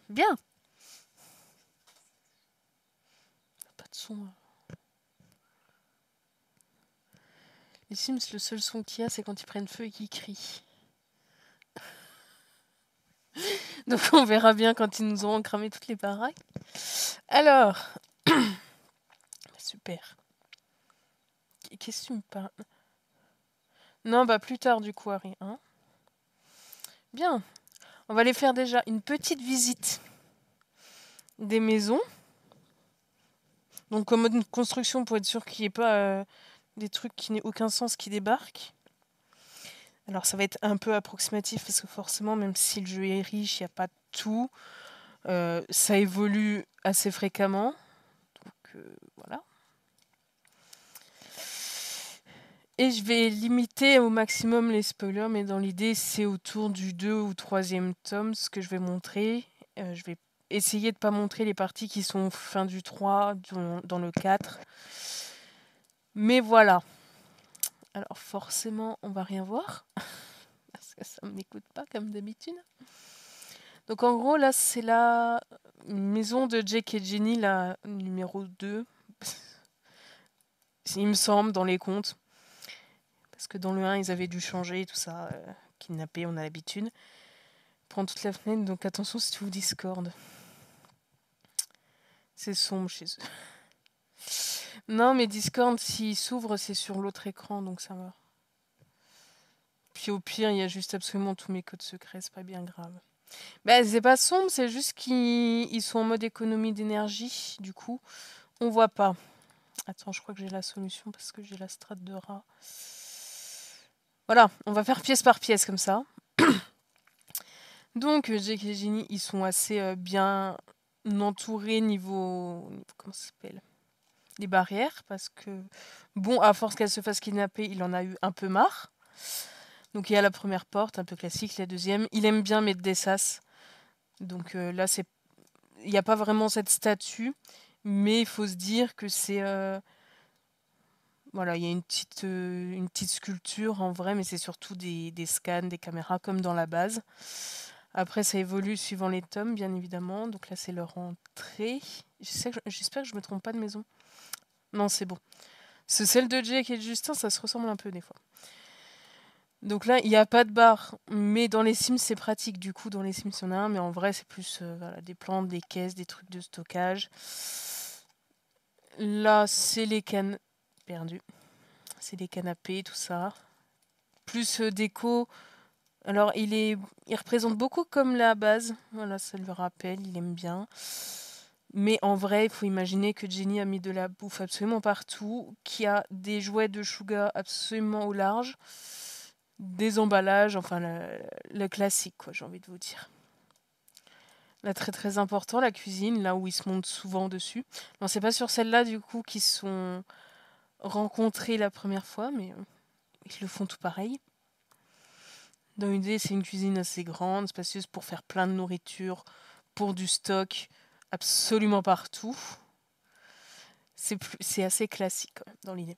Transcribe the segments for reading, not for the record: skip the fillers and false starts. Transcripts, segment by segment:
Bien. Pas de son. Les Sims, le seul son qu'il y a, c'est quand ils prennent feu et qu'ils crient. Donc on verra bien quand ils nous auront cramé toutes les baraques. Alors, super. Qu'est-ce que tu me parles? Non, bah plus tard du coup, Harry. Hein, bien. On va aller faire déjà une petite visite des maisons. Donc en mode construction pour être sûr qu'il n'y ait pas des trucs qui n'aient aucun sens qui débarquent. Alors ça va être un peu approximatif parce que forcément, même si le jeu est riche, il n'y a pas tout. Ça évolue assez fréquemment. Donc voilà. Et je vais limiter au maximum les spoilers, mais dans l'idée, c'est autour du 2 ou 3e tome ce que je vais montrer. Je vais essayer de ne pas montrer les parties qui sont fin du 3, dans le 4. Mais voilà. Alors forcément, on va rien voir. Parce que ça ne m'écoute pas comme d'habitude. Donc en gros, là, c'est la maison de Jake et Jenny, la numéro 2. Il me semble, dans les contes. Parce que dans le 1, ils avaient dû changer tout ça. Kidnapper, on a l'habitude. Prendre toute la fenêtre, donc attention si tu ouvres Discord. C'est sombre chez eux. Non, mais Discord, s'il s'ouvre, c'est sur l'autre écran, donc ça va. Puis au pire, il y a juste absolument tous mes codes secrets, c'est pas bien grave. Bah, c'est pas sombre, c'est juste qu'ils sont en mode économie d'énergie, du coup, on voit pas. Attends, je crois que j'ai la solution parce que j'ai la strate de rat. Voilà, on va faire pièce par pièce comme ça. Donc, Jake et Ginny, ils sont assez bien entourés niveau. Comment ça s'appelle? Les barrières, parce que, bon, à force qu'elle se fasse kidnapper, il en a eu un peu marre. Donc, il y a la première porte, un peu classique, la deuxième. Il aime bien mettre des sas. Donc là, il n'y a pas vraiment cette statue, mais il faut se dire que c'est. Voilà, il y a une petite sculpture en vrai, mais c'est surtout des scans, des caméras, comme dans la base. Après, ça évolue suivant les tomes, bien évidemment. Donc là, c'est leur entrée. J'espère que je me trompe pas de maison. Non, c'est bon. C'est celle de Jake et de Justin, ça se ressemble un peu des fois. Donc là, il n'y a pas de bar, mais dans les Sims, c'est pratique. Du coup, dans les Sims, il y en a un, mais en vrai, c'est plus voilà, des plantes, des caisses, des trucs de stockage. Là, c'est les cannes perdues. C'est les canapés, tout ça. Plus déco. Alors, il représente beaucoup comme la base. Voilà, ça le rappelle, il aime bien. Mais en vrai, il faut imaginer que Jenny a mis de la bouffe absolument partout, qu'il y a des jouets de Suga absolument au large, des emballages, enfin le classique, quoi, j'ai envie de vous dire. Là, très très important, la cuisine, là où ils se montent souvent dessus. Non, c'est pas sur celle-là, du coup, qu'ils se sont rencontrés la première fois, mais ils le font tout pareil. Dans l'idée, c'est une cuisine assez grande, spacieuse pour faire plein de nourriture, pour du stock absolument partout. C'est assez classique quand même, dans l'idée.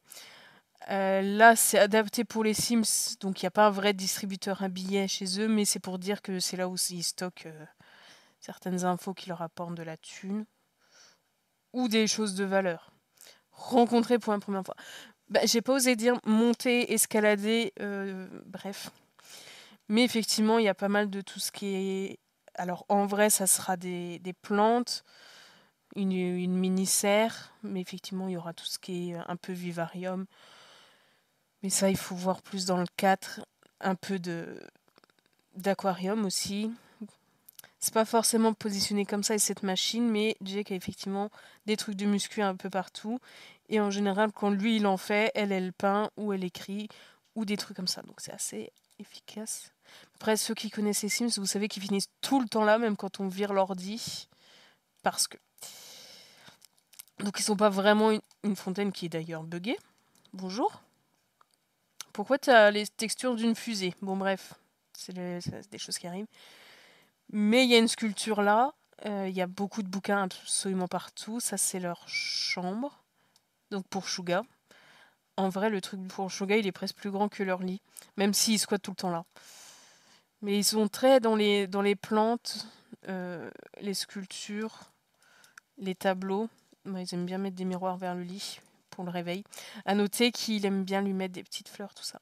Là, c'est adapté pour les Sims, donc il n'y a pas un vrai distributeur à billets chez eux, mais c'est pour dire que c'est là où ils stockent certaines infos qui leur apportent de la thune ou des choses de valeur. Rencontrer pour la première fois. Bah, j'ai pas osé dire monter, escalader, bref. Mais effectivement, il y a pas mal de tout ce qui est. Alors en vrai, ça sera des plantes, une mini-serre, mais effectivement, il y aura tout ce qui est un peu vivarium. Mais ça, il faut voir plus dans le 4, un peu d'aquarium aussi. C'est pas forcément positionné comme ça et cette machine, mais Jake a effectivement des trucs de muscu un peu partout. Et en général, quand lui il en fait, elle peint ou elle écrit ou des trucs comme ça. Donc c'est assez efficace. Après, ceux qui connaissent les Sims, vous savez qu'ils finissent tout le temps là, même quand on vire l'ordi. Parce que. Donc ils sont pas vraiment une fontaine qui est d'ailleurs buggée. Bonjour. Pourquoi tu as les textures d'une fusée? Bon bref, c'est des choses qui arrivent. Mais il y a une sculpture là. Il y a beaucoup de bouquins absolument partout. Ça, c'est leur chambre. Donc pour Shuga. En vrai, le truc pour Shuga, il est presque plus grand que leur lit. Même s'ils squattent tout le temps là. Mais ils sont très dans les plantes. les sculptures, les tableaux. Bah, ils aiment bien mettre des miroirs vers le lit pour le réveil. À noter qu'il aime bien lui mettre des petites fleurs, tout ça.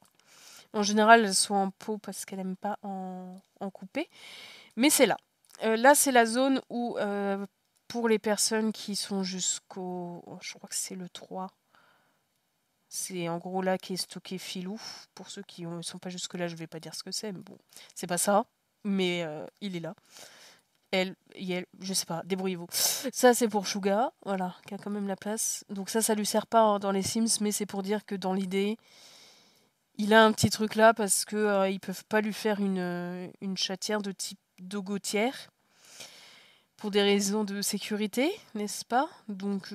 En général, elles sont en pot parce qu'elle n'aime pas en couper. Mais c'est là. Là, c'est la zone où, pour les personnes qui sont jusqu'au... Je crois que c'est le 3. C'est en gros là qui est stocké Filou. Pour ceux qui ne sont pas jusque-là, je vais pas dire ce que c'est. Mais bon, c'est pas ça. Mais il est là. Elle, je sais pas, débrouillez-vous. Ça, c'est pour Suga, voilà, qui a quand même la place. Donc ça lui sert pas dans les Sims, mais c'est pour dire que dans l'idée, il a un petit truc là parce que ils peuvent pas lui faire une chatière de type dogotière pour des raisons de sécurité, n'est-ce pas? Donc,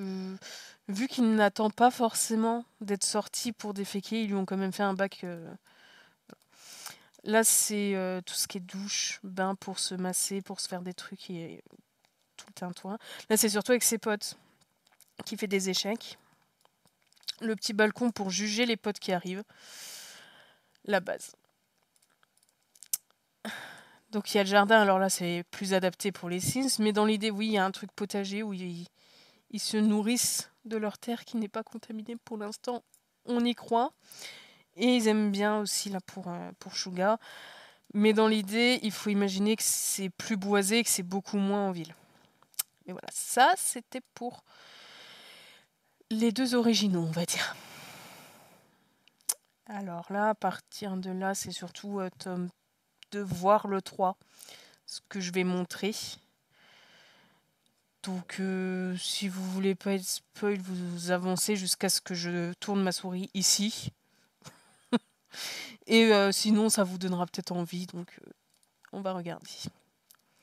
vu qu'il n'attend pas forcément d'être sorti pour déféquer, ils lui ont quand même fait un bac. Là, c'est tout ce qui est douche, bain pour se masser, pour se faire des trucs et tout le tintouin. Là, c'est surtout avec ses potes qui fait des échecs. Le petit balcon pour juger les potes qui arrivent. La base. Donc il y a le jardin, alors là c'est plus adapté pour les Sims, mais dans l'idée, oui, il y a un truc potager où ils se nourrissent de leur terre qui n'est pas contaminée pour l'instant. On y croit. Et ils aiment bien aussi là pour Suga. Mais dans l'idée, il faut imaginer que c'est plus boisé et que c'est beaucoup moins en ville. Mais voilà, ça c'était pour les deux originaux, on va dire. Alors là, à partir de là, c'est surtout tome 2, voire le 3, ce que je vais montrer. Donc, si vous voulez pas être spoil, vous avancez jusqu'à ce que je tourne ma souris ici. Et sinon, ça vous donnera peut-être envie, donc on va regarder. On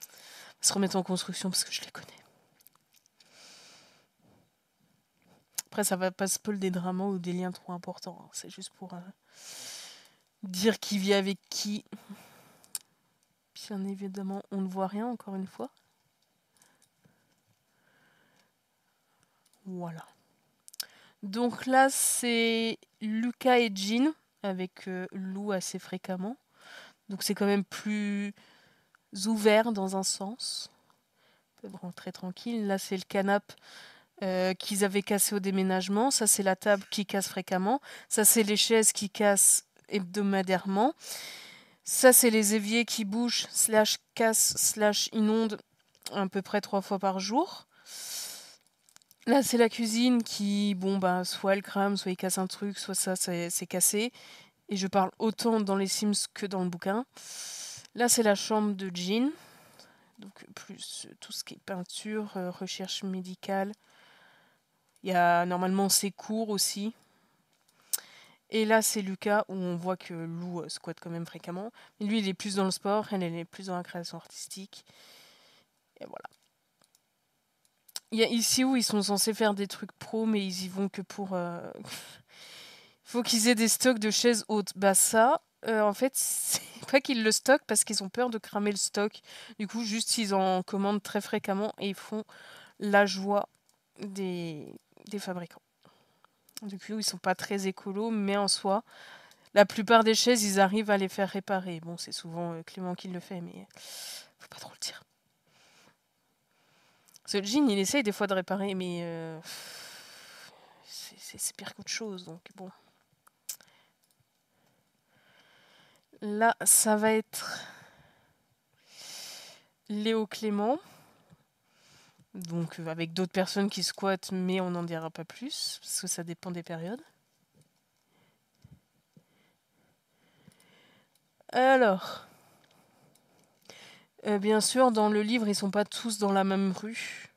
va se remettre en construction parce que je les connais. Après, ça va pas spoil des dramas ou des liens trop importants. Hein. C'est juste pour dire qui vit avec qui. Bien évidemment, on ne voit rien, encore une fois. Voilà. Donc là, c'est Lucas et Jean, avec Lou assez fréquemment. Donc c'est quand même plus ouvert dans un sens. Ils peuvent rentrer tranquille. Là, c'est le canapé qu'ils avaient cassé au déménagement. Ça, c'est la table qui casse fréquemment. Ça, c'est les chaises qui cassent hebdomadairement. Ça, c'est les éviers qui bougent, / cassent, / inondent à peu près 3 fois par jour. Là, c'est la cuisine qui, bon, bah, soit elle crame, soit il casse un truc, soit ça, c'est cassé. Et je parle autant dans les Sims que dans le bouquin. Là, c'est la chambre de Jean. Donc, plus tout ce qui est peinture, recherche médicale. Il y a normalement ses cours aussi. Et là, c'est Lucas, où on voit que Lou squatte quand même fréquemment. Mais lui, il est plus dans le sport, elle est plus dans la création artistique. Et voilà. Il y a ici où ils sont censés faire des trucs pro, mais ils y vont que pour... faut qu'ils aient des stocks de chaises hautes. Bah ça, en fait, c'est pas qu'ils le stockent parce qu'ils ont peur de cramer le stock. Du coup, juste ils en commandent très fréquemment et ils font la joie des fabricants. Du coup, ils sont pas très écolos, mais en soi, la plupart des chaises, ils arrivent à les faire réparer. Bon, c'est souvent Clément qui le fait, mais faut pas trop le dire. Ce jean, il essaye des fois de réparer, mais c'est pire qu'autre chose, donc bon. Là, ça va être Léo Clément. Donc avec d'autres personnes qui squattent, mais on n'en dira pas plus, parce que ça dépend des périodes. Alors, bien sûr, dans le livre, ils sont pas tous dans la même rue.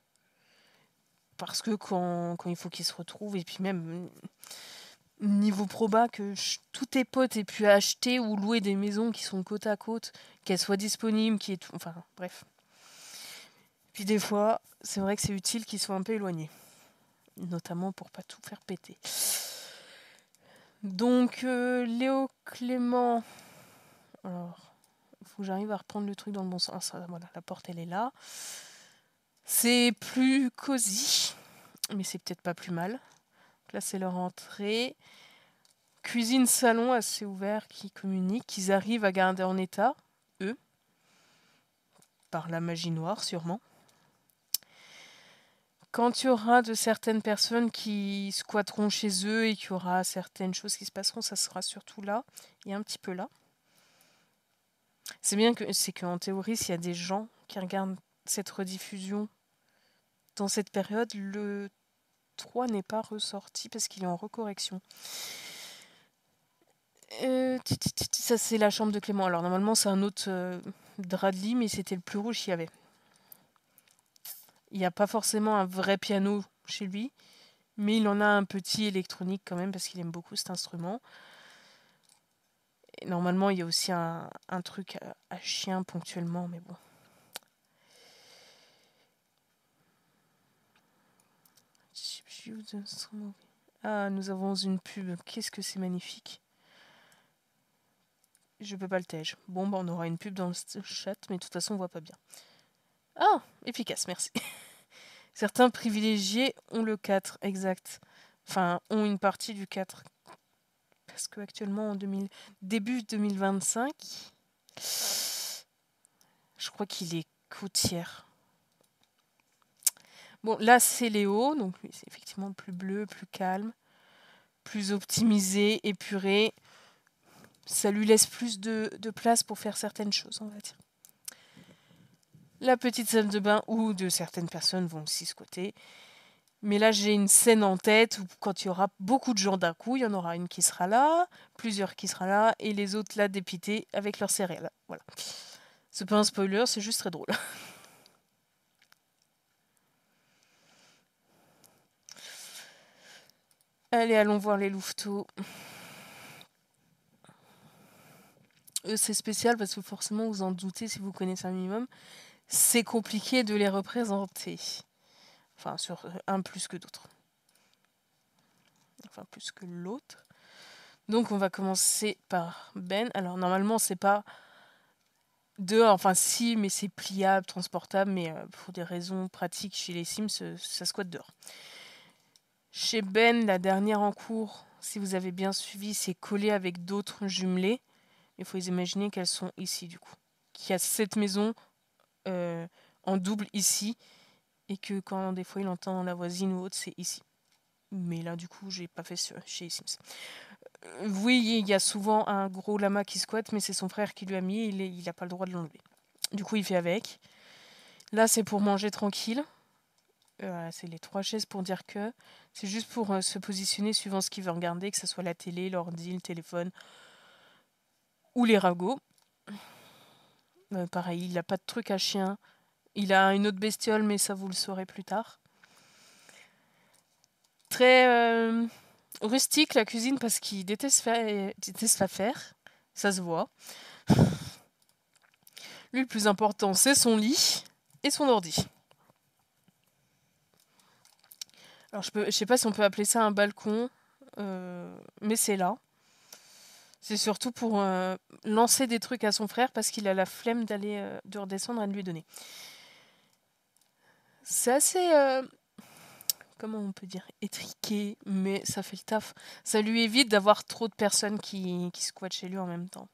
Parce que quand il faut qu'ils se retrouvent, et puis même niveau proba, que tous tes potes aient pu acheter ou louer des maisons qui sont côte à côte, qu'elles soient disponibles, qui est tout. Enfin, bref. Puis des fois, c'est vrai que c'est utile qu'ils soient un peu éloignés. Notamment pour pas tout faire péter. Donc, Léo Clément. Alors, il faut que j'arrive à reprendre le truc dans le bon sens. Ah, voilà, la porte, elle est là. C'est plus cosy, mais c'est peut-être pas plus mal. Donc là, c'est leur entrée. Cuisine, salon assez ouvert qui communiquent, qu'ils arrivent à garder en état, eux. par la magie noire, sûrement. Quand il y aura de certaines personnes qui squatteront chez eux et qu'il y aura certaines choses qui se passeront, ça sera surtout là, et un petit peu là. C'est qu'en théorie, s'il y a des gens qui regardent cette rediffusion dans cette période, le 3 n'est pas ressorti parce qu'il est en recorrection. Ça, c'est la chambre de Clément. Alors, normalement, c'est un autre drap de lit, mais c'était le plus rouge qu'il y avait. Il n'y a pas forcément un vrai piano chez lui, mais il en a un petit électronique quand même parce qu'il aime beaucoup cet instrument. Et normalement, il y a aussi un truc à chien ponctuellement, mais bon. Ah, nous avons une pub. Qu'est-ce que c'est magnifique. Je peux pas le tège. Bon, bah, on aura une pub dans le chat, mais de toute façon, on voit pas bien. Ah, efficace, merci. Certains privilégiés ont le 4, exact. Enfin, ont une partie du 4. Parce qu'actuellement, début 2025, je crois qu'il est côtière. Bon, là, c'est Léo, donc lui, c'est effectivement plus bleu, plus calme, plus optimisé, épuré. Ça lui laisse plus de place pour faire certaines choses, on va dire. La petite salle de bain où de certaines personnes vont aussi squatter. Mais là, j'ai une scène en tête où quand il y aura beaucoup de gens d'un coup, il y en aura une qui sera là, plusieurs qui sera là, et les autres là dépités avec leurs céréales. Voilà. C'est pas un spoiler, c'est juste très drôle. Allez, allons voir les louveteaux. Eux, c'est spécial parce que forcément, vous en doutez si vous connaissez un minimum. C'est compliqué de les représenter. Enfin, sur un plus que d'autres. Enfin, plus que l'autre. Donc, on va commencer par Ben. Alors, normalement, c'est pas dehors. Enfin, si, mais c'est pliable, transportable. Mais pour des raisons pratiques chez les Sims, ça squatte dehors. Chez Ben, la dernière en cours, si vous avez bien suivi, c'est collé avec d'autres jumelés. Il faut imaginer qu'elles sont ici, du coup. Qu'il y a cette maison en double ici. Et que quand des fois il entend la voisine ou autre, c'est ici. Mais là, du coup, j'ai pas fait chez Sims. Oui, il y a souvent un gros lama qui squatte, mais c'est son frère qui lui a mis, il n'a pas le droit de l'enlever. Du coup, il fait avec. Là, c'est pour manger tranquille. C'est les 3 chaises pour dire que. C'est juste pour se positionner suivant ce qu'il veut regarder, que ce soit la télé, l'ordi, le téléphone ou les ragots. Pareil, il n'a pas de truc à chien. Il a une autre bestiole, mais ça, vous le saurez plus tard. Très rustique, la cuisine, parce qu'il déteste la faire. Ça se voit. Lui, le plus important, c'est son lit et son ordi. Alors, je sais pas si on peut appeler ça un balcon, mais c'est là. C'est surtout pour lancer des trucs à son frère parce qu'il a la flemme de redescendre et de lui donner. C'est assez, comment on peut dire, étriqué, mais ça fait le taf. Ça lui évite d'avoir trop de personnes qui squattent chez lui en même temps.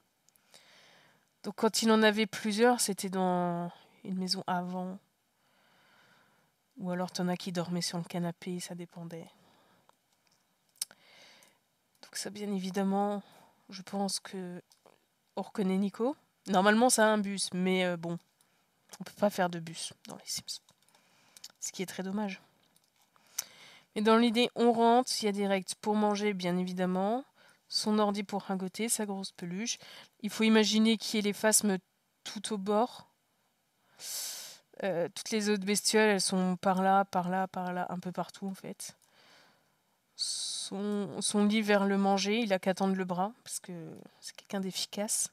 Donc quand il en avait plusieurs, c'était dans une maison avant. Ou alors t'en as qui dormaient sur le canapé, ça dépendait. Donc ça, bien évidemment, je pense que on reconnaît Nico. Normalement, ça a un bus, mais bon, on peut pas faire de bus dans les Sims. Ce qui est très dommage. Mais dans l'idée, on rentre, il y a direct pour manger, bien évidemment. Son ordi pour ringoter, sa grosse peluche. Il faut imaginer qu'il y ait les phasmes tout au bord. Toutes les autres bestioles, elles sont par là, par là, par là, un peu partout en fait. Son lit vers le manger, il a qu'à tendre le bras, parce que c'est quelqu'un d'efficace.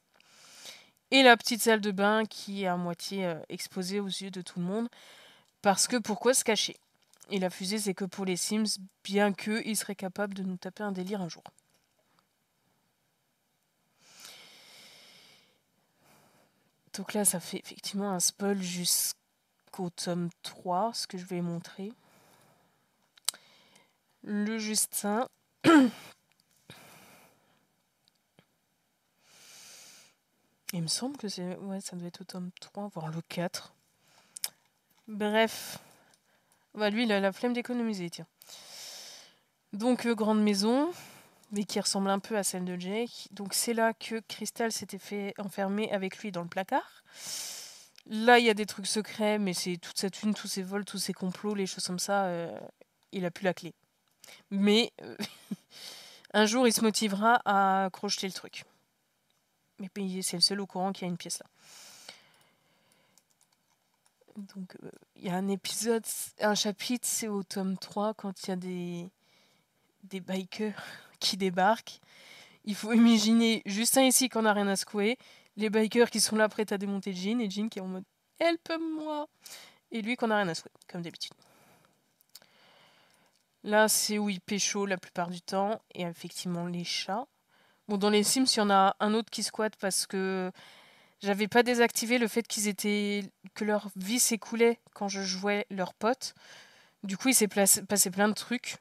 Et la petite salle de bain qui est à moitié exposée aux yeux de tout le monde. Parce que pourquoi se cacher? Et la fusée, c'est que pour les Sims, bien qu'ils seraient capables de nous taper un délire un jour. Donc là, ça fait effectivement un spoil jusqu'au tome 3, ce que je vais montrer. Le Justin. Il me semble que c'est. Ouais, ça doit être au tome 3, voire le 4. Bref. Bah, lui, il a la flemme d'économiser, tiens. Donc, grande maison, mais qui ressemble un peu à celle de Jake. Donc, c'est là que Crystal s'était fait enfermer avec lui dans le placard. Là, il y a des trucs secrets, mais c'est toute sa thune, tous ses vols, tous ses complots, les choses comme ça. Il a plus la clé. Mais un jour, il se motivera à crocheter le truc. Mais c'est le seul au courant qu'il y a une pièce là. Donc, il y a un épisode, un chapitre, c'est au tome 3, quand il y a des bikers qui débarquent. Il faut imaginer Justin ici qu'on n'a rien à secouer, les bikers qui sont là prêts à démonter Jean, et Jean qui est en mode help-moi, et lui qu'on n'a rien à secouer, comme d'habitude. Là, c'est où il pécho la plupart du temps, et effectivement les chats. Bon, dans les Sims, il y en a un autre qui squatte parce que j'avais pas désactivé le fait que leur vie s'écoulait quand je jouais leurs potes. Du coup, il s'est passé plein de trucs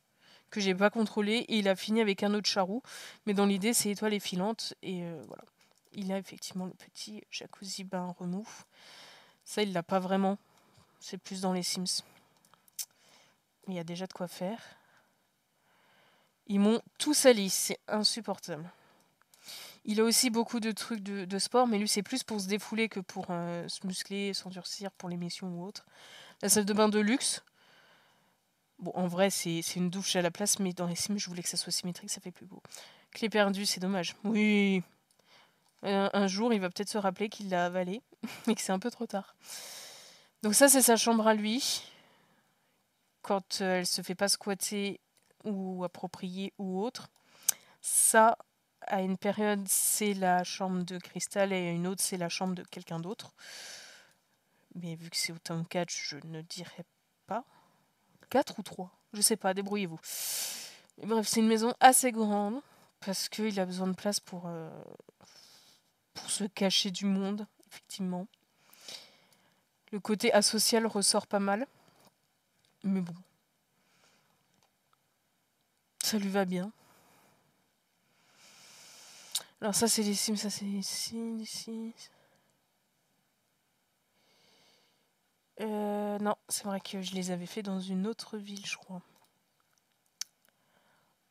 que j'ai pas contrôlé et il a fini avec un autre charroux. Mais dans l'idée, c'est étoile et filante et voilà. Il a effectivement le petit jacuzzi bain remous. Ça, il l'a pas vraiment. C'est plus dans les Sims. Il y a déjà de quoi faire. Ils m'ont tout sali, c'est insupportable. Il a aussi beaucoup de trucs de sport, mais lui, c'est plus pour se défouler que pour se muscler, s'endurcir pour les missions ou autre. La salle de bain de luxe. Bon, en vrai, c'est une douche à la place, mais dans les Sims, je voulais que ça soit symétrique, ça fait plus beau. Clé perdue, c'est dommage. Oui. Un jour, il va peut-être se rappeler qu'il l'a avalée, mais que c'est un peu trop tard. Donc ça, c'est sa chambre à lui. Quand elle se fait pas squatter ou approprier ou autre. Ça, à une période, c'est la chambre de Crystal et à une autre, c'est la chambre de quelqu'un d'autre. Mais vu que c'est au tome 4, je ne dirais pas. 4 ou 3, je sais pas, débrouillez-vous. Mais bref, c'est une maison assez grande parce qu'il a besoin de place pour se cacher du monde, effectivement. Le côté asocial ressort pas mal. Mais bon. Ça lui va bien. Alors ça, c'est les Sims, ça c'est les Sims. Non, c'est vrai que je les avais fait dans une autre ville, je crois.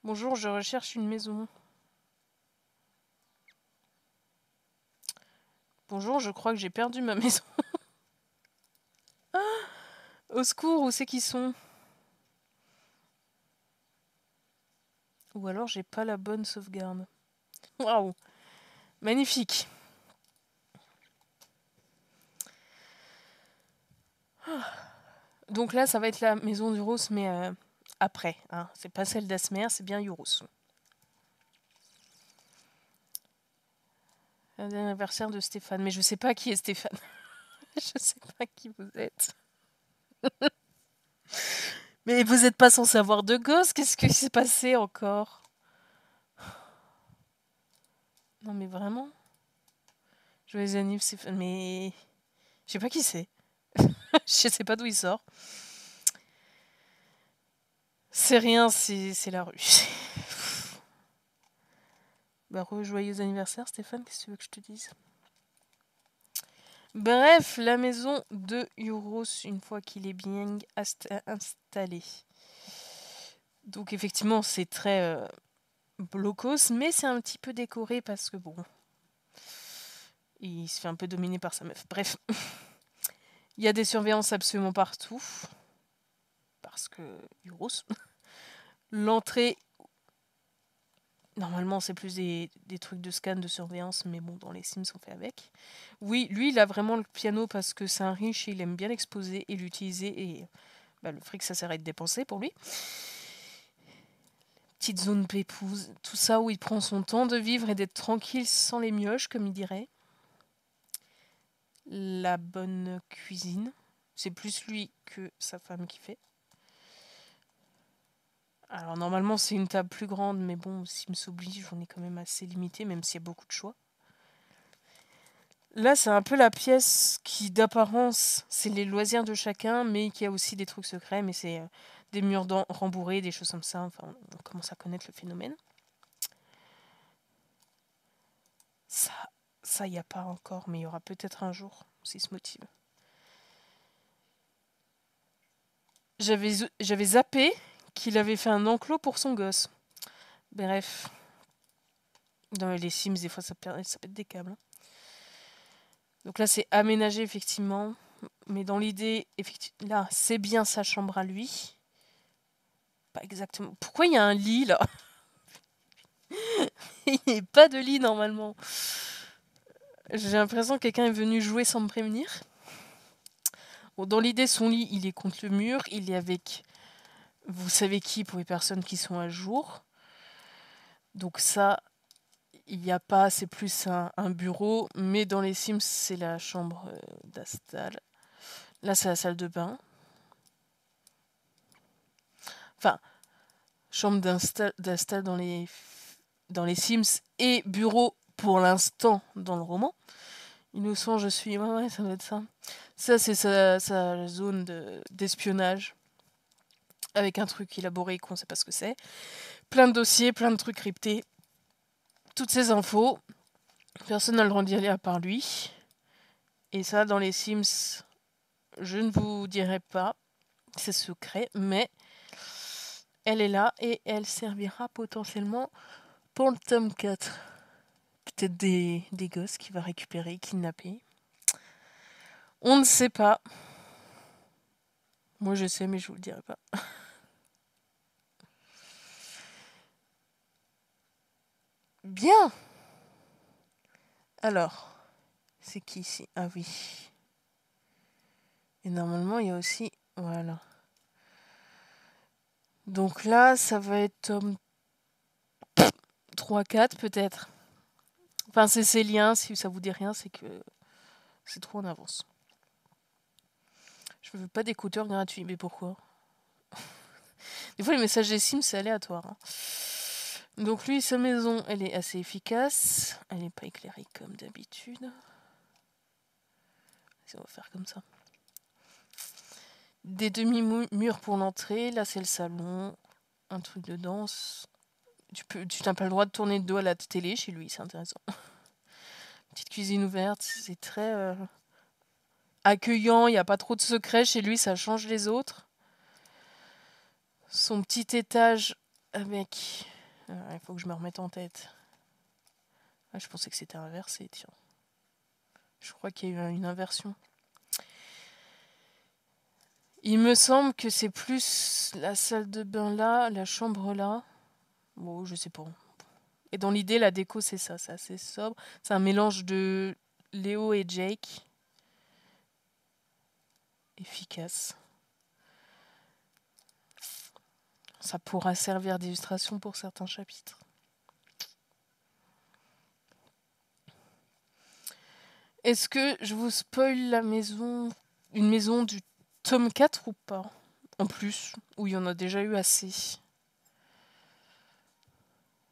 Bonjour, je recherche une maison. Bonjour, je crois que j'ai perdu ma maison. Au secours, où c'est qu'ils sont? Ou alors j'ai pas la bonne sauvegarde. Waouh, magnifique. Donc là, ça va être la maison d'Uros, mais après. Hein. C'est pas celle d'Asmer, c'est bien Uros. L'anniversaire de Stéphane. Mais je sais pas qui est Stéphane. Je sais pas qui vous êtes. Mais vous êtes pas censé avoir de gosse. Qu'est-ce qui s'est passé encore? Non mais vraiment? Joyeux anniversaire Stéphane. Mais je sais pas qui c'est. Je sais pas d'où il sort. C'est rien, c'est la rue. Bah, joyeux anniversaire Stéphane, qu'est-ce que tu veux que je te dise? Bref, la maison de Euros, une fois qu'il est bien installé. Donc effectivement, c'est très blocos, mais c'est un petit peu décoré parce que bon, il se fait un peu dominer par sa meuf. Bref, il y a des surveillances absolument partout. Parce que Euros. L'entrée, normalement, c'est plus des trucs de scan, de surveillance, mais bon, dans les Sims, on fait avec. Oui, lui, il a vraiment le piano parce que c'est un riche et il aime bien l'exposer et l'utiliser et bah, le fric, ça sert à être dépensé pour lui. Petite zone pépouse, tout ça où il prend son temps de vivre et d'être tranquille sans les mioches, comme il dirait. La bonne cuisine, c'est plus lui que sa femme qui fait. Alors normalement c'est une table plus grande, mais bon, s'il me s'oblige, on est quand même assez limité, même s'il y a beaucoup de choix. Là, c'est un peu la pièce qui, d'apparence, c'est les loisirs de chacun, mais qui a aussi des trucs secrets, mais c'est des murs rembourrés, des choses comme ça. Enfin, on commence à connaître le phénomène. Ça, il n'y a pas encore, mais il y aura peut-être un jour, s'il se motive. J'avais zappé qu'il avait fait un enclos pour son gosse. Bref. Dans les Sims, des fois, ça pète des câbles. Hein. Donc là, c'est aménagé, effectivement. Mais dans l'idée, là, c'est bien sa chambre à lui. Pas exactement. Pourquoi il y a un lit, là? Il n'y a pas de lit, normalement. J'ai l'impression que quelqu'un est venu jouer sans me prévenir. Bon, dans l'idée, son lit, il est contre le mur. Il est avec... Vous savez qui pour les personnes qui sont à jour. Donc ça, il n'y a pas, c'est plus un bureau. Mais dans les Sims, c'est la chambre d'Astal. Là, c'est la salle de bain. Enfin, chambre d'Astal dans les Sims et bureau pour l'instant dans le roman. Innocent, je suis... Ouais, ça doit être ça. Ça, c'est sa zone d'espionnage. Avec un truc élaboré qu'on ne sait pas ce que c'est. Plein de dossiers, plein de trucs cryptés. Toutes ces infos. Personne n'a le droit d'y aller à part lui. Et ça, dans les Sims, je ne vous dirai pas. C'est secret, mais elle est là et elle servira potentiellement pour le tome 4. Peut-être des gosses qu'il va récupérer, kidnapper. On ne sait pas. Moi, je sais, mais je vous le dirai pas. Bien. Alors, c'est qui ici? Ah oui. Et normalement, il y a aussi... Voilà. Donc là, ça va être tome 3-4 peut-être. Enfin, c'est ces liens, si ça vous dit rien, c'est que c'est trop en avance. Je veux pas d'écouteurs gratuits, mais pourquoi? Des fois, les messages des Sims, c'est aléatoire. Hein. Donc lui, sa maison, elle est assez efficace. Elle n'est pas éclairée comme d'habitude. On va faire comme ça. Des demi-murs pour l'entrée. Là, c'est le salon. Un truc de danse. Tu n'as pas le droit de tourner le dos à la télé chez lui, c'est intéressant. Petite cuisine ouverte, c'est très accueillant. Il n'y a pas trop de secrets chez lui, ça change les autres. Son petit étage avec... Il faut que je me remette en tête. Ah, je pensais que c'était inversé, tiens. Je crois qu'il y a eu une inversion. Il me semble que c'est plus la salle de bain là, la chambre là. Bon, je sais pas. Et dans l'idée, la déco, c'est ça. C'est assez sobre. C'est un mélange de Léo et Jake. Efficace. Ça pourra servir d'illustration pour certains chapitres. Est-ce que je vous spoil la maison, une maison du tome 4 ou pas? En plus, où il y en a déjà eu assez.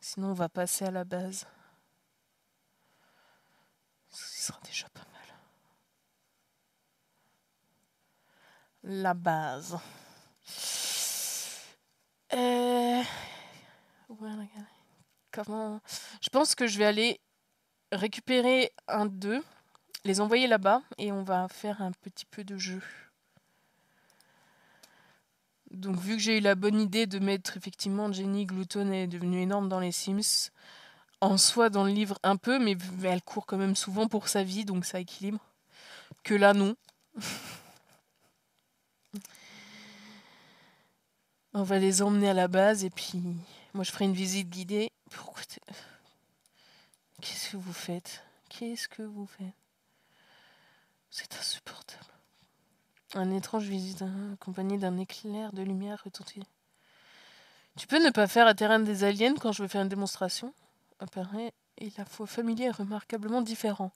Sinon, on va passer à la base. Ce sera déjà pas mal. La base. Comment... Je pense que je vais aller récupérer un d'eux, les envoyer là-bas et on va faire un petit peu de jeu. Donc vu que j'ai eu la bonne idée de mettre effectivement Jenny Glouton est devenue énorme dans les Sims, en soi dans le livre un peu, mais elle court quand même souvent pour sa vie, donc ça équilibre. Que là non. On va les emmener à la base et puis moi je ferai une visite guidée. Pourquoi Qu'est-ce que vous faites? Qu'est-ce que vous faites? C'est insupportable. Un étrange visite accompagné d'un éclair de lumière retentit. Tu peux ne pas faire un terrain des aliens quand je veux faire une démonstration. Apparaît et la foi familier est remarquablement différent.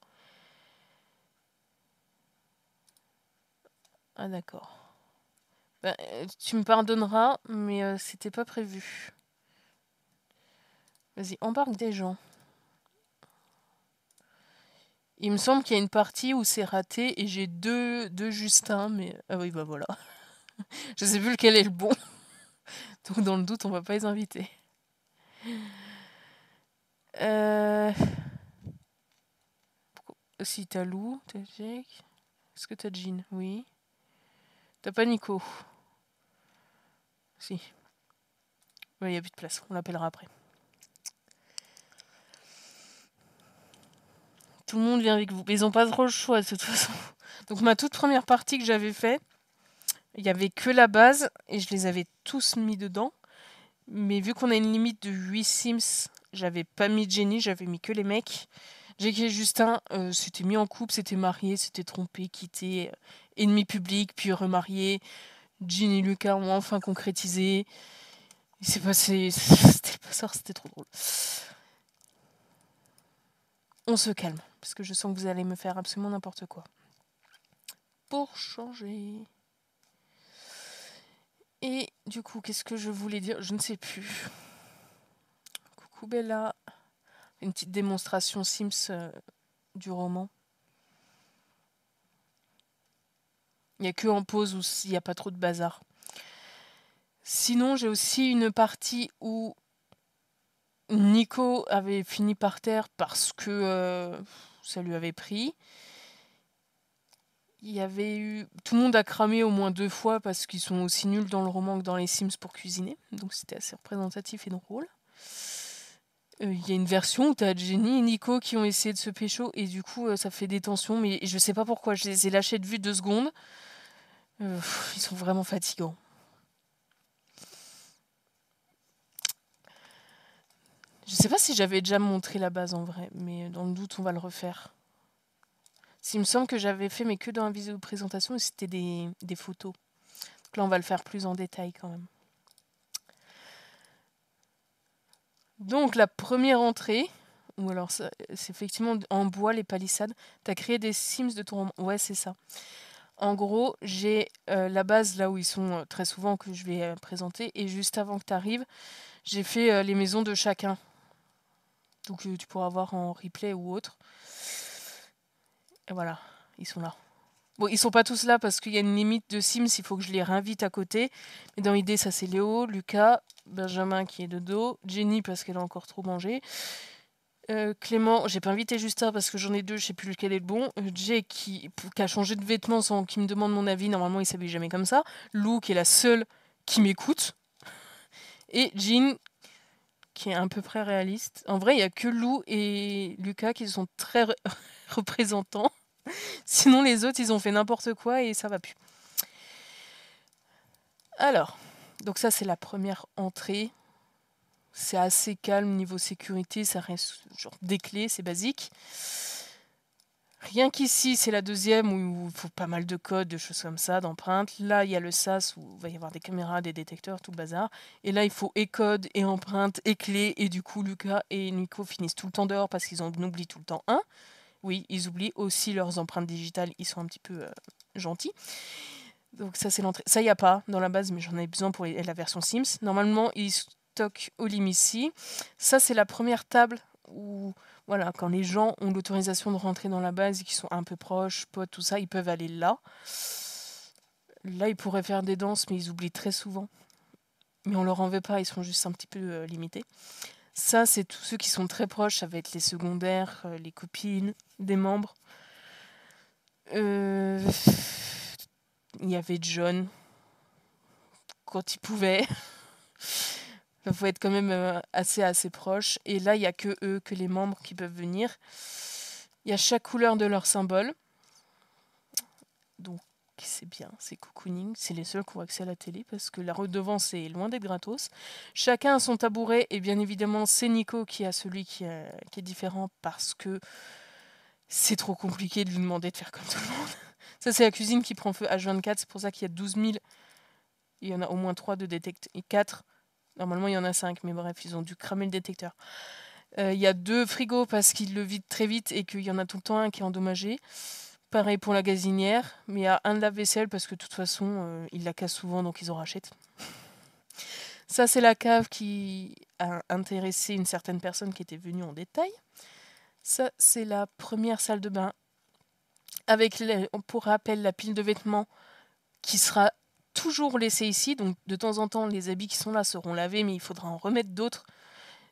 Ah d'accord. Ben, tu me pardonneras, mais c'était pas prévu. Vas-y, embarque des gens. Il me semble qu'il y a une partie où c'est raté et j'ai deux Justin, mais... Ah oui, bah voilà. Je sais plus lequel est le bon. Donc dans le doute, on va pas les inviter. Si t'as Lou, t'as Jake. Est-ce que t'as Jean? Oui. T'as pas Nico. Si. Il n'y a plus de place, on l'appellera après. Tout le monde vient avec vous. Mais ils n'ont pas trop le choix de toute façon. Donc ma toute première partie que j'avais fait, il n'y avait que la base et je les avais tous mis dedans. Mais vu qu'on a une limite de 8 Sims, j'avais pas mis Jenny, j'avais mis que les mecs. Jackie et Justin s'étaient mis en couple, s'étaient mariés, s'étaient trompés, quittés, ennemis publics, puis remariés. Jean et Lucas ont enfin concrétisé. Il s'est passé... C'était pas ça, c'était trop drôle. On se calme, parce que je sens que vous allez me faire absolument n'importe quoi. Pour changer... Et du coup, qu'est-ce que je voulais dire? Je ne sais plus. Coucou Bella. Une petite démonstration Sims du roman. Il n'y a que en pause où il n'y a pas trop de bazar. Sinon, j'ai aussi une partie où Nico avait fini par terre parce que ça lui avait pris. Il y avait eu... Tout le monde a cramé au moins 2 fois parce qu'ils sont aussi nuls dans le roman que dans les Sims pour cuisiner. Donc c'était assez représentatif et drôle. Il y a une version où t'as Jenny et Nico qui ont essayé de se pécho et du coup ça fait des tensions. Mais je sais pas pourquoi, je les ai lâchés de vue 2 secondes. Ils sont vraiment fatigants. Je sais pas si j'avais déjà montré la base en vrai, mais dans le doute on va le refaire. Il me semble que j'avais fait, mais que dans la vidéo de présentation, et c'était des photos. Donc là, on va le faire plus en détail quand même. Donc, la première entrée, ou alors c'est effectivement en bois, les palissades. Tu as créé des Sims de ton roman. Ouais, c'est ça. En gros, j'ai la base là où ils sont très souvent que je vais présenter. Et juste avant que tu arrives, j'ai fait les maisons de chacun. Donc, tu pourras voir en replay ou autre. Et voilà, ils sont là. Bon, ils sont pas tous là parce qu'il y a une limite de Sims, il faut que je les réinvite à côté. Mais dans l'idée, ça c'est Léo, Lucas, Benjamin qui est de dos, Jenny parce qu'elle a encore trop mangé. Clément, j'ai pas invité Justin parce que j'en ai 2, je sais plus lequel est le bon. Jay qui a changé de vêtements sans qu'il me demande mon avis, normalement il s'habille jamais comme ça. Lou qui est la seule qui m'écoute. Et Jean qui est à peu près réaliste. En vrai, il y a que Lou et Lucas qui sont très représentants. Sinon, les autres, ils ont fait n'importe quoi et ça va plus. Alors, donc ça, c'est la première entrée. C'est assez calme niveau sécurité, ça reste genre des clés, c'est basique. Rien qu'ici, c'est la deuxième où il faut pas mal de codes, de choses comme ça, d'empreintes. Là, il y a le SAS où il va y avoir des caméras, des détecteurs, tout le bazar. Et là, il faut et code, et empreintes, et clés. Et du coup, Lucas et Nico finissent tout le temps dehors parce qu'ils en oublient tout le temps un. Oui, ils oublient aussi leurs empreintes digitales, ils sont un petit peu gentils. Donc ça, c'est l'entrée. Ça, il n'y a pas dans la base, mais j'en ai besoin pour la version Sims. Normalement, ils stockent Olim ici. Ça, c'est la première table où, voilà, quand les gens ont l'autorisation de rentrer dans la base et qui sont un peu proches, potes, tout ça, ils peuvent aller là. Là, ils pourraient faire des danses, mais ils oublient très souvent. Mais on leur en veut pas, ils sont juste un petit peu limités. Ça, c'est tous ceux qui sont très proches, ça va être les secondaires, les copines, des membres. Il y avait John, quand il pouvait. Il faut être quand même assez proche. Et là, il n'y a que eux, que les membres qui peuvent venir. Il y a chaque couleur de leur symbole. Donc, c'est bien, c'est cocooning. C'est les seuls qui ont accès à la télé parce que la redevance est loin d'être gratos. Chacun a son tabouret et bien évidemment, c'est Nico qui a celui qui est différent parce que c'est trop compliqué de lui demander de faire comme tout le monde. Ça, c'est la cuisine qui prend feu H24. C'est pour ça qu'il y a 12 000. Il y en a au moins 3 de détecteurs. Et 4. Normalement, il y en a 5. Mais bref, ils ont dû cramer le détecteur. Il y a 2 frigos parce qu'ils le vident très vite et qu'il y en a tout le temps un qui est endommagé. Pareil pour la gazinière. Mais il y a un de lave-vaisselle parce que de toute façon, ils la cassent souvent, donc ils en rachètent. Ça, c'est la cave qui a intéressé une certaine personne qui était venue en détail. Ça, c'est la première salle de bain. Avec, pour rappel, la pile de vêtements qui sera toujours laissée ici. Donc, de temps en temps, les habits qui sont là seront lavés, mais il faudra en remettre d'autres.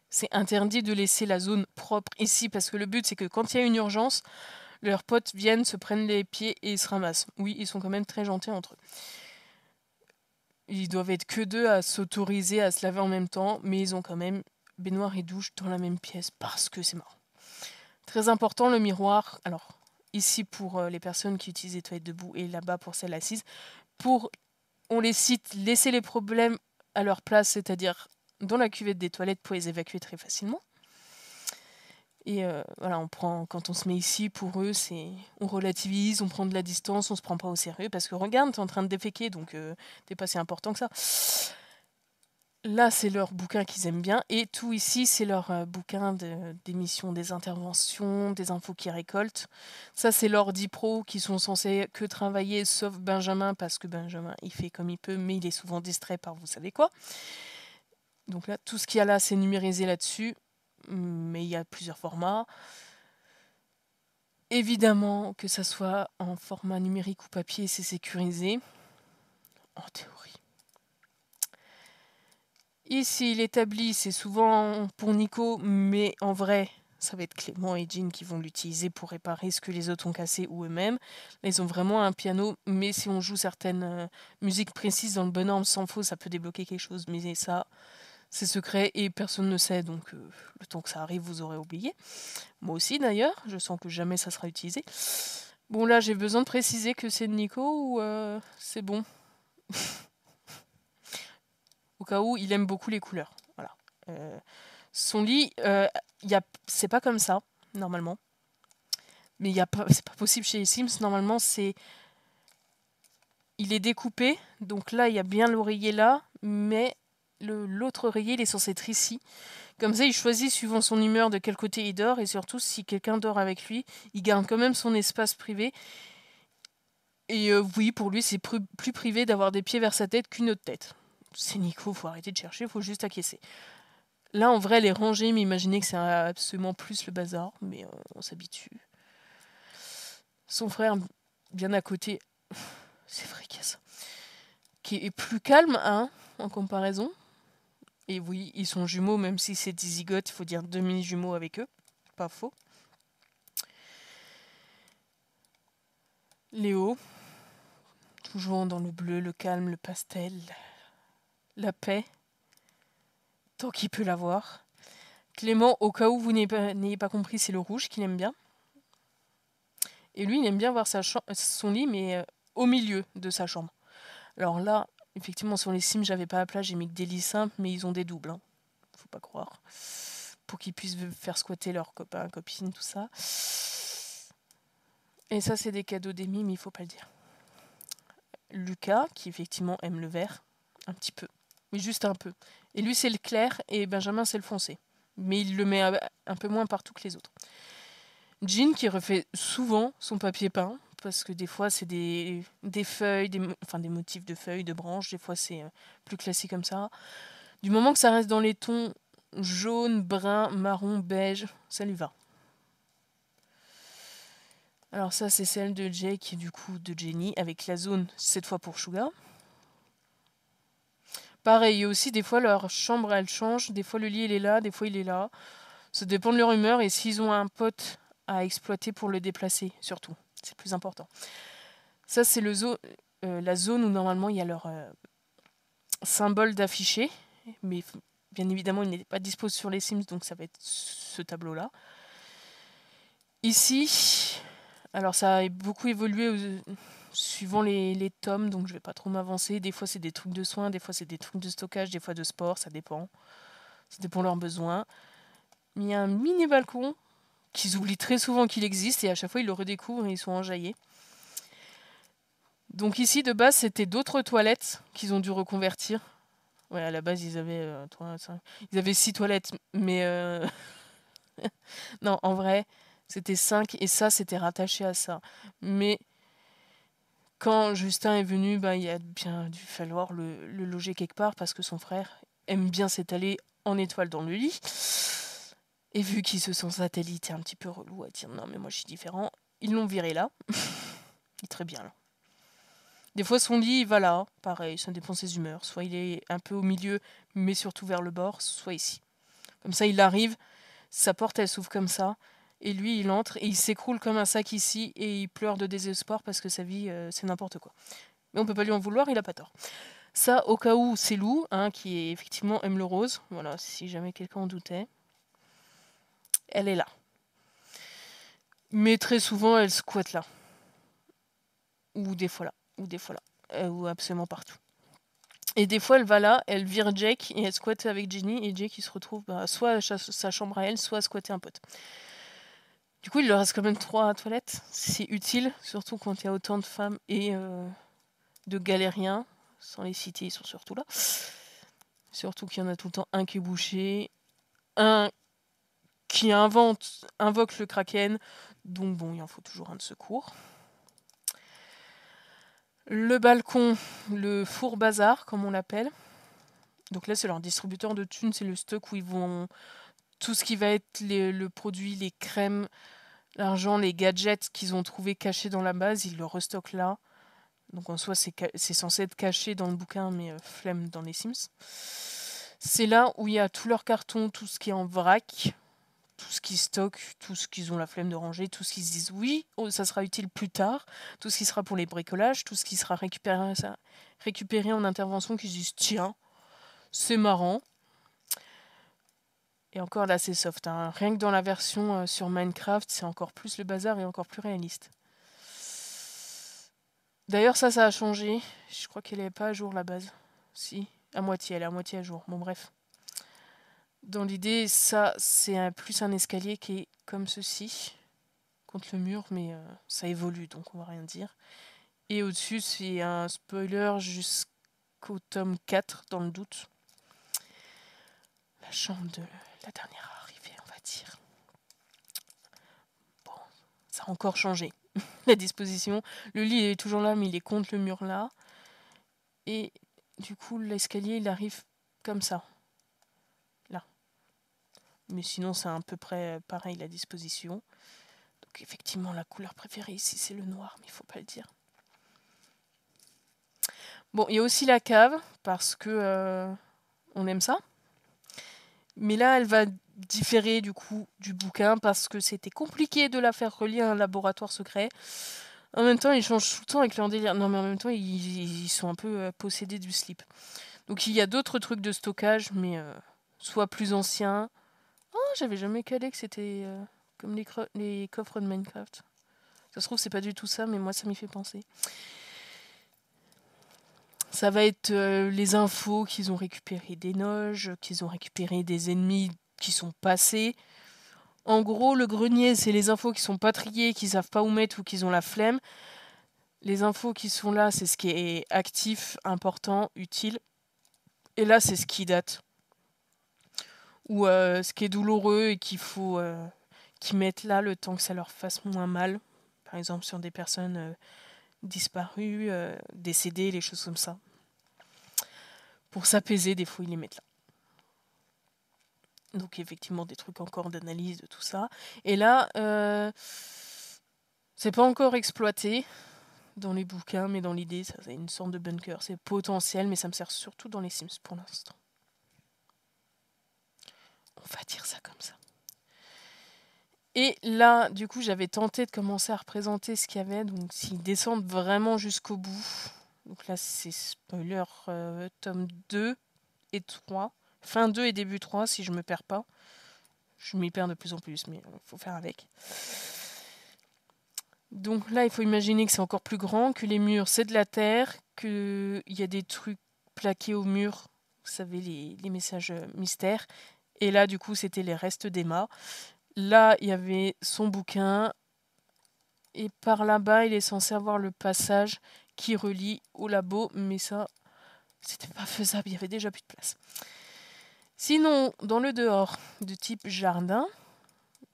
C'est interdit de laisser la zone propre ici parce que le but, c'est que quand il y a une urgence, leurs potes viennent, se prennent les pieds et se ramassent. Oui, ils sont quand même très gentils entre eux. Ils doivent être que deux à s'autoriser à se laver en même temps, mais ils ont quand même baignoire et douche dans la même pièce parce que c'est marrant. Très important, le miroir. Alors, ici pour les personnes qui utilisent les toilettes debout et là-bas pour celles assises. Pour, on les cite, laisser les problèmes à leur place, c'est-à-dire dans la cuvette des toilettes pour les évacuer très facilement. Et voilà, quand on se met ici, pour eux, on relativise, on prend de la distance, on se prend pas au sérieux, parce que regarde, t'es en train de déféquer, donc t'es pas si important que ça. Là, c'est leur bouquin qu'ils aiment bien, et tout ici, c'est leur bouquin d'émissions, des interventions, des infos qu'ils récoltent. Ça, c'est leurs 10 pros qui sont censés que travailler, sauf Benjamin, parce que Benjamin, il fait comme il peut, mais il est souvent distrait par vous savez quoi. Donc là, tout ce qu'il y a là, c'est numérisé là-dessus, mais il y a plusieurs formats. Évidemment, que ça soit en format numérique ou papier, c'est sécurisé, en théorie. Ici, l'établi, c'est souvent pour Nico, mais en vrai, ça va être Clément et Jean qui vont l'utiliser pour réparer ce que les autres ont cassé ou eux-mêmes. Là, ils ont vraiment un piano, mais si on joue certaines musiques précises dans le bon ordre sans faux, ça peut débloquer quelque chose. Mais ça, c'est secret et personne ne sait, donc le temps que ça arrive, vous aurez oublié. Moi aussi, d'ailleurs, je sens que jamais ça sera utilisé. Bon, là, j'ai besoin de préciser que c'est de Nico ou c'est bon. Au cas où, il aime beaucoup les couleurs. Voilà. Son lit, c'est pas comme ça, normalement. Mais c'est pas possible chez les Sims. Normalement, il est découpé. Donc là, il y a bien l'oreiller là. Mais l'autre oreiller, il est censé être ici. Comme ça, il choisit suivant son humeur de quel côté il dort. Et surtout, si quelqu'un dort avec lui, il garde quand même son espace privé. Et oui, pour lui, c'est plus privé d'avoir des pieds vers sa tête qu'une autre tête. C'est Nico, faut arrêter de chercher, faut juste acquiescer. Là, en vrai, elle est rangée, mais imaginez que c'est absolument plus le bazar, mais on s'habitue. Son frère, bien à côté, c'est vrai qu'il y a ça, qui est plus calme, hein, en comparaison. Et oui, ils sont jumeaux, même si c'est des zigotes, il faut dire demi-jumeaux avec eux. Pas faux. Léo, toujours dans le bleu, le calme, le pastel, la paix, tant qu'il peut l'avoir. Clément, au cas où vous n'ayez pas compris, c'est le rouge qu'il aime bien. Et lui, il aime bien voir son lit, mais au milieu de sa chambre. Alors là, effectivement, sur les Sims, j'avais pas la place, j'ai mis que des lits simples, mais ils ont des doubles. Hein. Faut pas croire. Pour qu'ils puissent faire squatter leurs copains, copines, tout ça. Et ça, c'est des cadeaux d'Amy, mais il faut pas le dire. Lucas, qui effectivement aime le vert, un petit peu, mais juste un peu. Et lui, c'est le clair, et Benjamin, c'est le foncé. Mais il le met un peu moins partout que les autres. Jean, qui refait souvent son papier peint, parce que des fois, c'est des feuilles, des motifs de feuilles, de branches, des fois, c'est plus classique comme ça. Du moment que ça reste dans les tons jaune, brun, marron, beige, ça lui va. Alors ça, c'est celle de Jay, qui est du coup de Jenny, avec la zone, cette fois pour Sugar. Pareil, aussi, des fois, leur chambre, elle change. Des fois, le lit, il est là, des fois, il est là. Ça dépend de leur humeur et s'ils ont un pote à exploiter pour le déplacer, surtout. C'est le plus important. Ça, c'est la zone où, normalement, il y a leur symbole d'affiché. Mais bien évidemment, il n'est pas dispo sur les Sims, donc ça va être ce tableau-là. Ici, alors ça a beaucoup évolué suivant les tomes, donc je vais pas trop m'avancer. Des fois, c'est des trucs de soins, des fois, c'est des trucs de stockage, des fois de sport, ça dépend. Ça dépend de leurs besoins. Il y a un mini balcon qu'ils oublient très souvent qu'il existe et à chaque fois, ils le redécouvrent et ils sont enjaillés. Donc ici, de base, c'était d'autres toilettes qu'ils ont dû reconvertir. Ouais, à la base, ils avaient 6 toilettes, mais non, en vrai, c'était 5 et ça, c'était rattaché à ça. Mais quand Justin est venu, il a bien dû falloir le loger quelque part parce que son frère aime bien s'étaler en étoile dans le lit. Et vu qu'il se sent satellite et un petit peu relou à dire non mais moi je suis différent, ils l'ont viré là. Il est très bien là. Des fois son lit il va là, pareil, ça dépend de ses humeurs. Soit il est un peu au milieu mais surtout vers le bord, soit ici. Comme ça il arrive, sa porte elle s'ouvre comme ça, et lui il entre et il s'écroule comme un sac ici et il pleure de désespoir parce que sa vie c'est n'importe quoi. Mais on peut pas lui en vouloir, il a pas tort. Ça, au cas où, c'est Lou, hein, qui effectivement aime le rose. Voilà, si jamais quelqu'un en doutait. Elle est là. Mais très souvent, elle squatte là. Ou des fois là. Ou des fois là. Ou absolument partout. Et des fois, elle va là, elle vire Jake et elle squatte avec Ginny. Et Jake, il se retrouve soit à sa chambre à elle, soit à squatter un pote. Du coup, il leur reste quand même 3 toilettes. C'est utile, surtout quand il y a autant de femmes et de galériens. Sans les citer, ils sont surtout là. Surtout qu'il y en a tout le temps un qui est bouché, un qui invoque le kraken. Donc bon, il en faut toujours un de secours. Le balcon, le four bazar, comme on l'appelle. Donc là, c'est leur distributeur de thunes, c'est le stock où ils vont... Tout ce qui va être le produit, les crèmes, l'argent, les gadgets qu'ils ont trouvé cachés dans la base, ils le restockent là. Donc en soi, c'est censé être caché dans le bouquin, mais flemme dans les Sims. C'est là où il y a tous leurs cartons, tout ce qui est en vrac, tout ce qu'ils stockent, tout ce qu'ils ont la flemme de ranger, tout ce qu'ils se disent oui, ça sera utile plus tard, tout ce qui sera pour les bricolages, tout ce qui sera récupéré en intervention, qu'ils se disent tiens, c'est marrant. Et encore là, c'est soft. Hein. Rien que dans la version sur Minecraft, c'est encore plus le bazar et encore plus réaliste. D'ailleurs, ça a changé. Je crois qu'elle n'est pas à jour la base. Si, à moitié, elle est à moitié à jour. Bon, bref. Dans l'idée, ça, c'est plus un escalier qui est comme ceci, contre le mur, mais ça évolue, donc on va rien dire. Et au-dessus, c'est un spoiler jusqu'au tome 4, dans le doute. La chambre de la dernière arrivée, on va dire. Bon, ça a encore changé. La disposition. Le lit est toujours là, mais il est contre le mur là. Et du coup, l'escalier, il arrive comme ça. Là. Mais sinon, c'est à peu près pareil, la disposition. Donc effectivement, la couleur préférée ici, c'est le noir, mais il faut pas le dire. Bon, il y a aussi la cave, parce que on aime ça. Mais là, elle va différer du coup du bouquin, parce que c'était compliqué de la faire relier à un laboratoire secret. En même temps, ils changent tout le temps avec leur délire. Non, mais en même temps, ils sont un peu possédés du slip. Donc il y a d'autres trucs de stockage, mais soit plus anciens. Oh, j'avais jamais calé que c'était comme les coffres de Minecraft. Ça se trouve, c'est pas du tout ça, mais moi, ça m'y fait penser. Ça va être les infos qu'ils ont récupérées des noges, qu'ils ont récupéré des ennemis qui sont passés. En gros, le grenier, c'est les infos qui sont pas triées, qui savent pas où mettre ou qui ont la flemme. Les infos qui sont là, c'est ce qui est actif, important, utile. Et là, c'est ce qui date. Ou ce qui est douloureux et qu'il faut qu'ils mettent là le temps que ça leur fasse moins mal. Par exemple, sur des personnes disparues, décédées, les choses comme ça. Pour s'apaiser, des fois, ils les mettent là. Donc effectivement des trucs encore d'analyse de tout ça. Et là, c'est pas encore exploité dans les bouquins, mais dans l'idée, ça c'est une sorte de bunker. C'est potentiel, mais ça me sert surtout dans les Sims pour l'instant. On va dire ça comme ça. Et là, du coup, j'avais tenté de commencer à représenter ce qu'il y avait. Donc s'ils descendent vraiment jusqu'au bout. Donc là, c'est spoiler tome 2 et 3. Fin 2 et début 3, si je me perds pas. Je m'y perds de plus en plus, mais il faut faire avec. Donc là, il faut imaginer que c'est encore plus grand, que les murs, c'est de la terre, qu'il y a des trucs plaqués au mur, vous savez, les messages mystères. Et là, du coup, c'était les restes d'Emma. Là, il y avait son bouquin. Et par là-bas, il est censé avoir le passage qui relie au labo, mais ça, c'était pas faisable, il y avait déjà plus de place. Sinon, dans le dehors, de type jardin,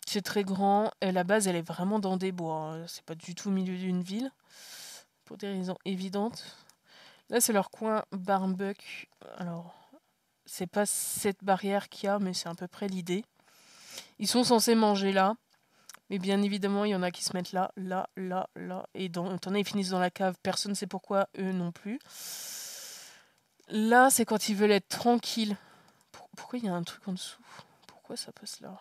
c'est très grand. Et la base, elle est vraiment dans des bois. C'est pas du tout au milieu d'une ville. Pour des raisons évidentes. Là, c'est leur coin Barmbuck. Alors, c'est pas cette barrière qu'il y a, mais c'est à peu près l'idée. Ils sont censés manger là. Mais bien évidemment, il y en a qui se mettent là, là, là, là. Et t'en as, ils finissent dans la cave. Personne ne sait pourquoi, eux non plus. Là, c'est quand ils veulent être tranquilles. Pourquoi il y a un truc en dessous? Pourquoi ça passe là?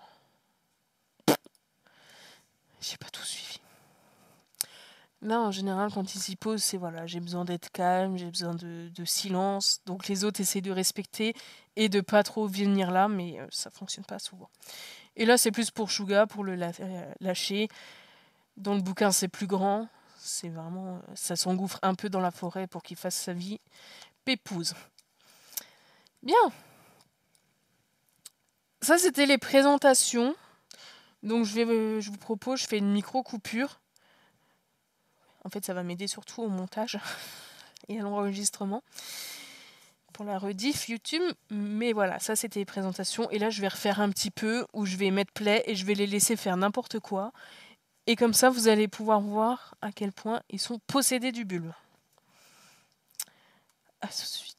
J'ai pas tout suivi. Là, en général, quand ils s'y posent, c'est voilà, j'ai besoin d'être calme, j'ai besoin de silence. Donc les autres essaient de respecter et de pas trop venir là, mais ça fonctionne pas souvent. Et là, c'est plus pour Shuga, pour le lâcher. Dans le bouquin, c'est plus grand. C'est vraiment. Ça s'engouffre un peu dans la forêt pour qu'il fasse sa vie. Pépouze. Bien. Ça, c'était les présentations. Donc je vous propose, je fais une micro-coupure. En fait, ça va m'aider surtout au montage et à l'enregistrement pour la rediff YouTube. Mais voilà, ça c'était les présentations. Et là, je vais refaire un petit peu où je vais mettre play et je vais les laisser faire n'importe quoi. Et comme ça, vous allez pouvoir voir à quel point ils sont possédés du bulbe. À tout de suite.